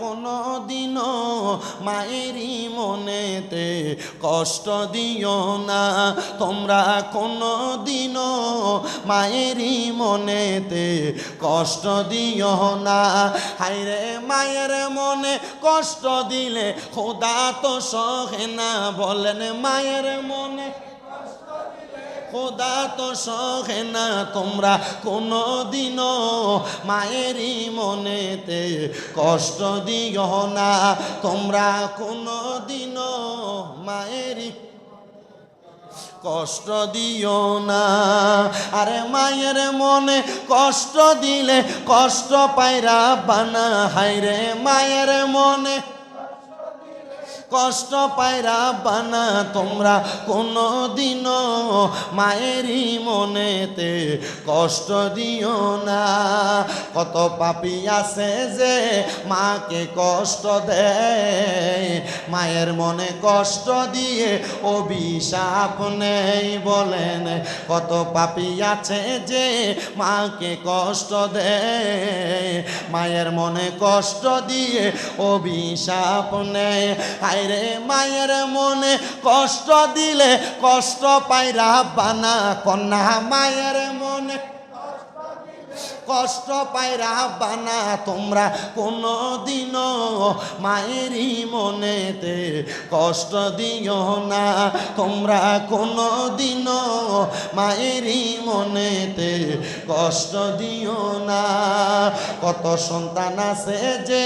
কোনো দিনও মায়েরই মনেতে কষ্ট দিও না, তোমরা কোনো দিনও মায়েরই মনেতে কষ্ট দিও না। হায়রে মায়ের মনে কষ্ট দিলে খোদা তো সহে না, বলেন মায়ের মনে খোদা তো সহে না। তোমরা কোনো দিনও মায়েরই মনেতে কষ্ট দিও না, তোমরা কোনো দিনও মায়েরই কষ্ট দিও না। আরে মায়ের মনে কষ্ট দিলে কষ্ট পায়রা বানা, হায়রে মায়ের মনে কষ্ট পায়রা বানা, তোমরা কোনো দিনও মায়েরই মনেতে কষ্ট দিও না। কত পাপী আছে যে মাকে কষ্ট দেয়, মায়ের মনে কষ্ট দিয়ে অভিশাপ নেই, বলেন কত পাপী আছে যে মাকে কষ্ট দেয়, মায়ের মনে কষ্ট দিয়ে অভিশাপ নেয়। হায়রে মায়ের মনে কষ্ট দিলে কষ্ট পায়রা বানা, কন্যা মায়ের মনে কষ্ট পায়রা বানা, তোমরা কোনো দিনও মায়েরই মনেতে কষ্ট দিও না, তোমরা কোনো দিনও মায়েরই মনেতে কষ্ট দিও না। কত সন্তান আছে যে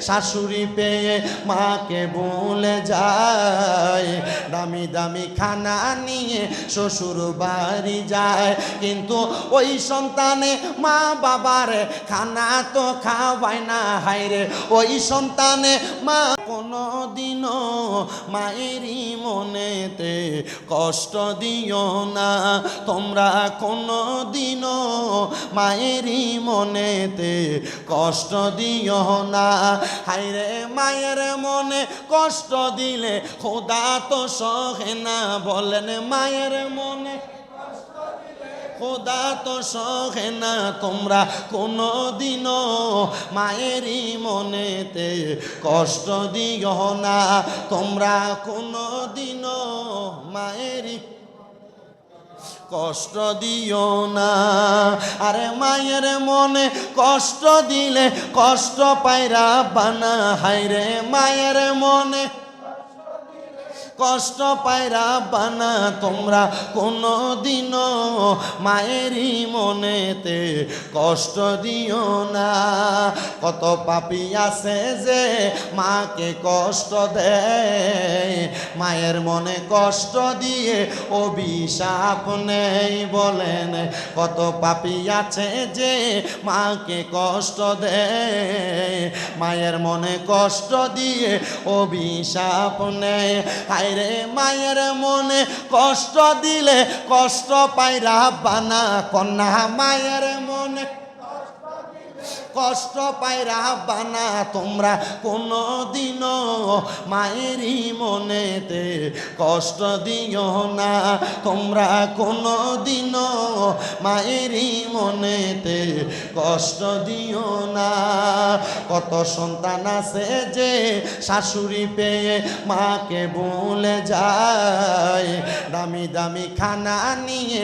শাশুড়ি পেয়ে মাকে ভুলে যায়, দামি দামি খানা নিয়ে শ্বশুর বাড়ি যায়, কিন্তু ওই সন্তানে মা বাবারে খানা তো খাওয়ায় না। হায়রে ওই সন্তানে মা কোনো দিনও মায়েরই মনেতে কষ্ট দিও না, তোমরা কোনো দিনও মায়েরই মনেতে কষ্ট দিও না। হায়রে মায়ের মনে কষ্ট দিলে খোদা তো সহে না, বলেন মায়ের মনে খোদা তো সহে না। তোমরা কোনো দিনও মায়েরই মনেতে কষ্ট দিও না, তোমরা কোনো দিনও মায়েরই কষ্ট দিও না। আরে মায়ের মনে কষ্ট দিলে কষ্ট পায়রা বানা, হায়রে মায়ের মনে কষ্ট পায়রা বানা, তোমরা কোনো দিনও মায়েরই মনেতে কষ্ট দিও না। কত পাপী আছে যে মাকে কষ্ট দেয়, মায়ের মনে কষ্ট দিয়ে অভিশাপ নেই, বলেন কত পাপী আছে যে মাকে কষ্ট দেয়, মায়ের মনে কষ্ট দিয়ে অভিশাপ নেয়। হায়রে মায়ের মনে কষ্ট দিলে কষ্ট পায়রা বানা, কন্যা মায়ের মনে কষ্ট পায়রা বানা, তোমরা কোনো দিনও মায়েরই মনেতে কষ্ট দিও না, তোমরা কোনো দিনও মায়েরই মনেতে কষ্ট দিও না। কত সন্তান আছে যে শাশুড়ি পেয়ে মাকে ভুলে যায়, দামি দামি খানা নিয়ে